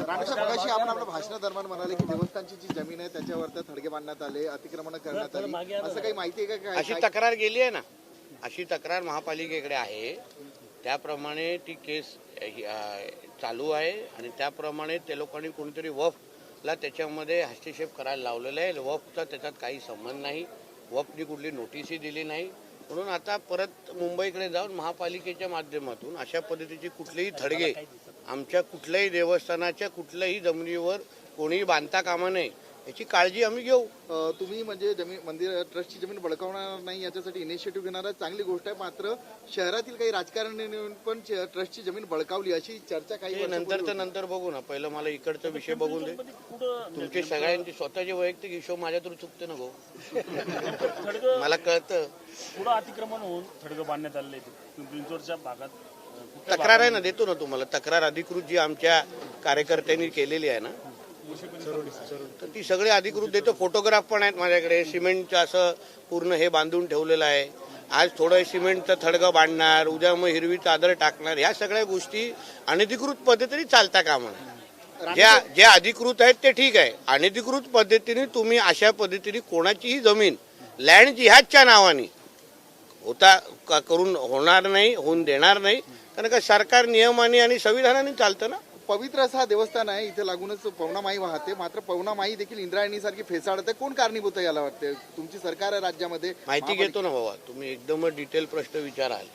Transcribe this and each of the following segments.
राणेसाहेब, मगाशी आपण आपल्या भाषणादरम्यान म्हणाले की देवस्थानची जी जमीन आहे त्याच्यावर थडगे बांधण्यात आले, अतिक्रमण करण्यात आली, असं काही माहिती आहे का? अशी तक्रार गेली आहे ना, अशी तक्रार महापालिकेकडे आहे. त्याप्रमाणे ती केस चालू आहे आणि त्याप्रमाणे ते लोकांनी कोणीतरी वफला त्याच्यामध्ये हस्तक्षेप करायला लावलेला आहे. वफचा त्याच्यात काही संबंध नाही, वफनी कुठली नोटीसही दिली नाही. म्हणून आता परत मुंबईकडे जाऊन महापालिकेच्या माध्यमातून अशा पद्धतीची कुठलेही थडगे आमच्या कुठल्याही देवस्थानाच्या कुठल्याही जमिनीवर कोणीही बांधता कामा नये याची काळजी आम्ही घेऊ. तुम्ही म्हणजे जमीन मंदिर ट्रस्टची जमीन बळकावणार नाही याच्यासाठी इनिशिएटिव्ह घेणार चांगली गोष्ट आहे. मात्र शहरातील काही राजकारण्यांनी पण ट्रस्टची जमीन बळकावली अशी चर्चा काही नंतर बघू ना. पहिलं मला इकडचा विषय बघून दे. तुमचे सगळ्यांचे स्वतःचे वैयक्तिक हिशोब माझ्या तर चुकते ना गो. मला कळतं पुढं अतिक्रमण होऊन थडगं बांधण्यात आलेले पिंपरीच्या भागात. तक्रार आहे ना, देतो ना तुम्हाला तक्रार अधिकृत जी आमच्या कार्यकर्त्यांनी केलेली आहे ना, तर ती सगळी अधिकृत देतो. फोटोग्राफ पण आहेत माझ्याकडे. सिमेंटचं असं पूर्ण हे बांधून ठेवलेलं आहे. आज थोडं सिमेंटचं थडगं बांधणार, उद्या मग हिरवी चादर टाकणार. ह्या सगळ्या गोष्टी अनधिकृत पद्धतीने चालता कामा नये. जे अधिकृत आहेत ते ठीक आहे. अनधिकृत पद्धतीने तुम्ही अशा पद्धतीने कोणाचीही जमीन लँड जिहादच्या नावाने करून होणार नाही, होऊन देणार नाही. कारण का सरकार नियमाने आणि संविधानाने चालतं ना. पवित्र असा देवस्थान आहे, इथे लागूनच पवनामाई वाहते. मात्र पवनामाई देखील इंद्रायणी सारखी फेसाळते. कोण कारणीभूत आहे याला वाटते? तुमची सरकार आहे राज्यामध्ये. माहिती घेतो ना बाबा, तुम्ही एकदम डिटेल प्रश्न विचाराल.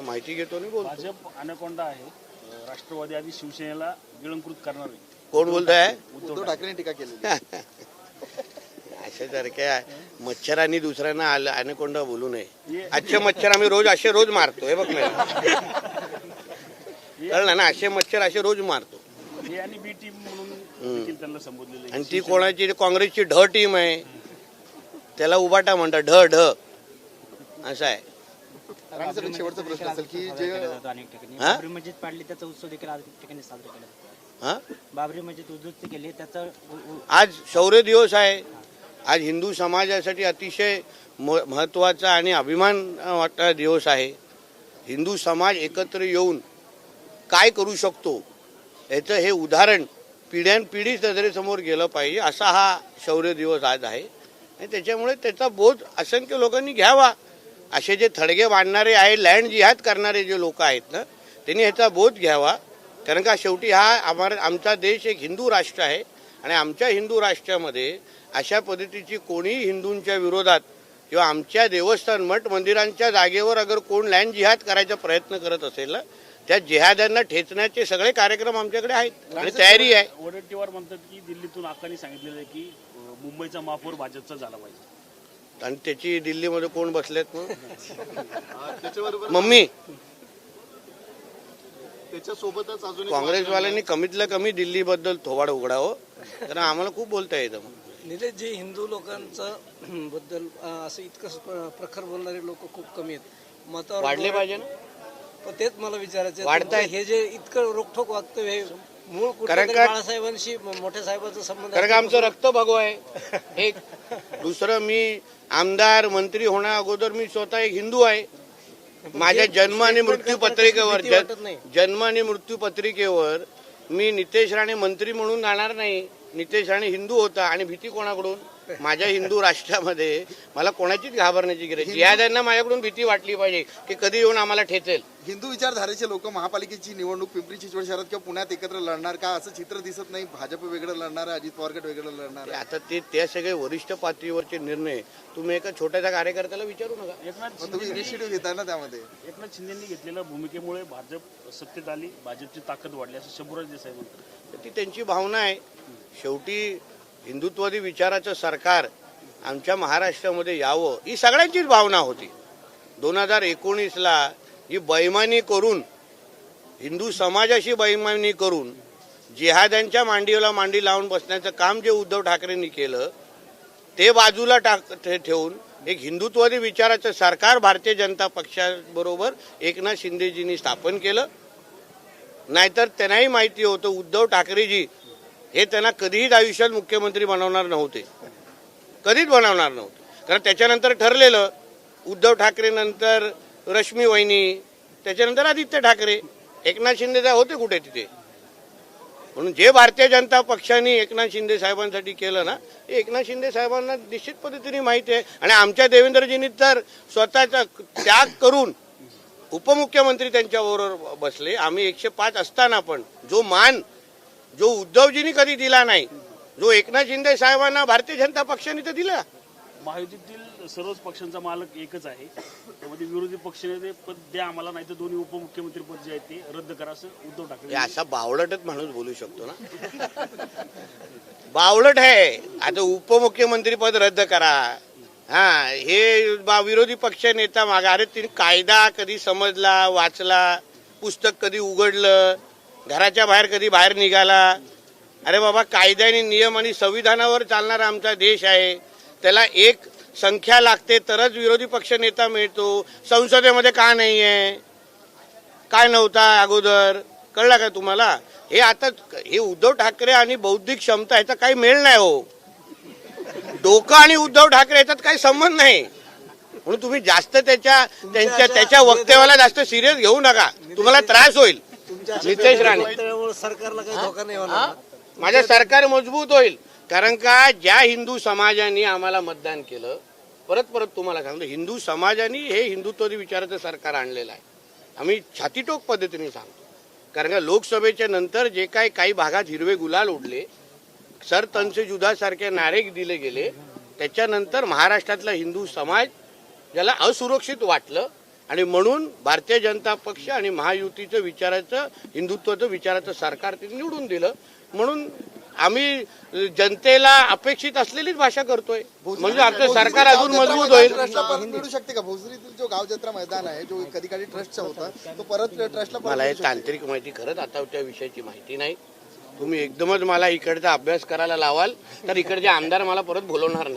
माहिती घेतो ना. बोलतो. भाजप अनाकोंडा आहे, राष्ट्रवादी आधी शिवसेनेला गिळंकृत करणार आहे. कोण बोलताय? उद्धव ठाकरेंनी टीका केली. अशा सारख्या मच्छरांनी दुसऱ्यांना अनाकोंडा बोलू नये. अच्छे मच्छर आम्ही रोज मारतो. हे बघ ना, कळलं ना, असे मच्छर असे रोज मारतो. आणि बी टीम म्हणून त्यांना संबोधलेलं. आणि ती कोणाची? काँग्रेसची ढ टीम आहे, त्याला उबाटा म्हणतात. ढ असं आहे. शेवटचा प्रश्न असेल की जे बाबरी मस्जिद पाडली त्याचा उत्सव देखील आज ठिकाणी साजरा केला. बाबरी मस्जिद उद्ध्वस्त केली त्याचा आज शौर्य दिवस आहे. आज हिंदू समाजासाठी अतिशय महत्वाचा आणि अभिमान वाटणारा दिवस आहे. हिंदू समाज एकत्र येऊन काय करू शकतो याचं हे उदाहरण पिढ्यानपिढी नजरेसमोर गेलं पाहिजे, असा हा शौर्य दिवस आज आहे. आणि त्याच्यामुळे त्याचा बोध असंख्य लोकांनी घ्यावा. असे जे थडगे बांधणारे आहे, लँड जिहाद करणारे जे लोक आहेत ना, त्यांनी ह्याचा बोध घ्यावा. कारण का शेवटी आमचा देश एक हिंदू राष्ट्र आहे आणि आमच्या हिंदू राष्ट्रामध्ये अशा पद्धतीची कोणीही हिंदूंच्या विरोधात किंवा आमच्या देवस्थान मठ मंदिरांच्या जागेवर अगर कोण लँड जिहाद करायचा प्रयत्न करत असेल ना, त्या जिहाद्यांना ठेचण्याचे सगळे कार्यक्रम आमच्याकडे आहेत आणि तयारी आहे. वडेट्टीवार म्हणतात की दिल्लीतून आकांनी सांगितलेलं आहे की मुंबईचा महापौर भाजपचा झाला पाहिजे. आणि त्याची दिल्लीमध्ये कोण बसलेत मग? मम्मी, त्याच्यासोबतच अजून काँग्रेसवाल्यांनी कमीतल्या कमी दिल्लीबद्दल थोबाड उघडावं, कारण आम्हाला खूप बोलता येतं. निलेश, जे हिंदू लोकांचं बद्दल असं इतकं प्रखर बोलणारे लोक खूप कमी आहेत. मतावर वाढले पाहिजे ना. तेच मला विचारायचं, वाढतायत. हे जे इतकं रोखठोक वागतं हे मूळ कारण कुठेतरी बाळासाहेबांशी मोठ्या साहेबांचा संबंध कारण का आमचं रक्त भगव आहे. एक दुसरं, मी आमदार मंत्री होण्या अगोदर मी स्वतः एक हिंदू आहे. माझ्या जन्म आणि मृत्यू पत्रिकेवर मी नितेश राणे मंत्री म्हणून जाणार नाही. नितेश राणे हिंदू होता आणि भीती कोणाकडून? माझ्या हिंदू राष्ट्रामध्ये मला कोणाचीच घाबरण्याची गरज. जिहाद्यांना माझ्याकडून भीती वाटली पाहिजे की कधी येऊन आम्हाला ठेचेल. हिंदू विचारधारेचे लोक महापालिकेची निवडणूक पिंपरी चिंचवड शहरात किंवा पुण्यात एकत्र लढणार का, असं चित्र दिसत नाही. भाजप वेगळं लढणार आहे, अजित पवार गट वेगळं लढणार आहे. आता ते सगळे वरिष्ठ पातळीवरचे निर्णय तुम्ही एका छोट्याशा कार्यकर्त्याला विचारू नका. तुम्ही इनिशिएटिव्ह घेताय ना त्यामध्ये. एकनाथ शिंदेंनी घेतलेल्या भूमिकेमुळे भाजप सत्तेत आली, भाजपची ताकद वाढली असं शंभूराज देसाई म्हणतात. ती त्यांची भावना आहे. शेवटी हिंदुत्ववादी विचाराचं सरकार आमच्या महाराष्ट्रामध्ये यावं ही सगळ्यांचीच भावना होती. 2019ला ही बैमानी करून, हिंदू समाजाशी बैमानी करून जिहाद्यांच्या मांडीला मांडी लावून बसण्याचं काम जे उद्धव ठाकरेंनी केलं ते बाजूला ठेवून एक हिंदुत्ववादी विचाराचं सरकार भारतीय जनता पक्षाबरोबर एकनाथ शिंदेजींनी स्थापन केलं. नाहीतर त्यांनाही माहिती होतं उद्धव ठाकरेजी हे त्यांना कधीही आयुष्यात मुख्यमंत्री बनवणार नव्हते, कधीच बनवणार नव्हते. कारण त्याच्यानंतर ठरलेलं उद्धव ठाकरे नंतर रश्मी, त्याच्यानंतर आदित्य ठाकरे. एकनाथ शिंदे होते कुठे तिथे? म्हणून जे भारतीय जनता पक्षाने एकनाथ शिंदे साहेबांसाठी केलं ना, हे एकनाथ शिंदे साहेबांना निश्चित पद्धतीने माहिती आहे. आणि आमच्या देवेंद्रजींनी तर स्वतःचा त्याग करून उपमुख्यमंत्री त्यांच्याबरोबर बसले. आम्ही 105 असताना पण जो मान जो उद्धवजींनी कधी दिला नाही, जो एकनाथ शिंदे साहेबांना भारतीय जनता पक्षाने तर दिला. महायुतीतील सर्वच पक्षांचा मालक एकच आहे. त्यामध्ये विरोधी पक्षनेते पद द्या आम्हाला, नाही तर दोन्ही उपमुख्यमंत्री पद जे आहे ते रद्द करा, असं उद्धव ठाकरे. हे असा बावळटच माणूस बोलू शकतो ना, बावळट आहे. आता उपमुख्यमंत्री पद रद्द करा, हा हे विरोधी पक्ष नेता मागा. अरे तिने कायदा कधी समजला, वाचला, पुस्तक कधी उघडलं, घराच्या बाहेर कधी बाहेर निघाला? अरे बाबा, कायद्याने नियम आणि संविधानावर चालणारा आमचा देश आहे. त्याला एक संख्या लागते तरच विरोधी पक्ष नेता मिळतो. संसदेमध्ये का नाही आहे, काय नव्हता अगोदर? कळलं का तुम्हाला? हे आता हे उद्धव ठाकरे आणि बौद्धिक क्षमता ह्याचा काही मेळ नाही हो. डोकं आणि उद्धव ठाकरे याच्यात काही संबंध नाही. म्हणून तुम्ही जास्त त्याच्या वक्तव्याला जास्त सिरियस घेऊ नका, तुम्हाला त्रास होईल. नितेश राणे, सरकारला काही धोका नाही होणार. माझं सरकार मजबूत होईल. कारण का ज्या हिंदू समाजाने आम्हाला मतदान केलं, परत तुम्हाला सांगतो, हिंदू समाजाने हे हिंदुत्वादी विचाराचं सरकार आणलेलं आहे. आम्ही छातीटोक पद्धतीने सांगतो. कारण का लोकसभेच्या नंतर जे काही भागात हिरवे गुलाल उडले, सर तन से जुदा सारखे नारे दिले गेले, त्याच्यानंतर महाराष्ट्रातला हिंदू समाज ज्याला असुरक्षित वाटलं आणि म्हणून भारतीय जनता पक्ष आणि महायुतीचं विचाराचं हिंदुत्वाचं विचाराचं सरकार तिने निवडून दिलं. म्हणून आम्ही जनतेला अपेक्षित असलेलीच भाषा करतोय, म्हणजे आमचं सरकार अजून मजबूत होईल. ट्रस्टला परत मिळू शकते का? भोसरीतील जो गाव जत्रा मैदान आहे, जो कधी कधी ट्रस्टचा होता, तो परत ट्रस्टला मला हे तांत्रिक माहिती खरंच आता त्या विषयाची माहिती नाही. तुम्ही एकदमच मला इकडचा अभ्यास करायला लावाल तर इकडचे आमदार मला परत बोलवणार नाही.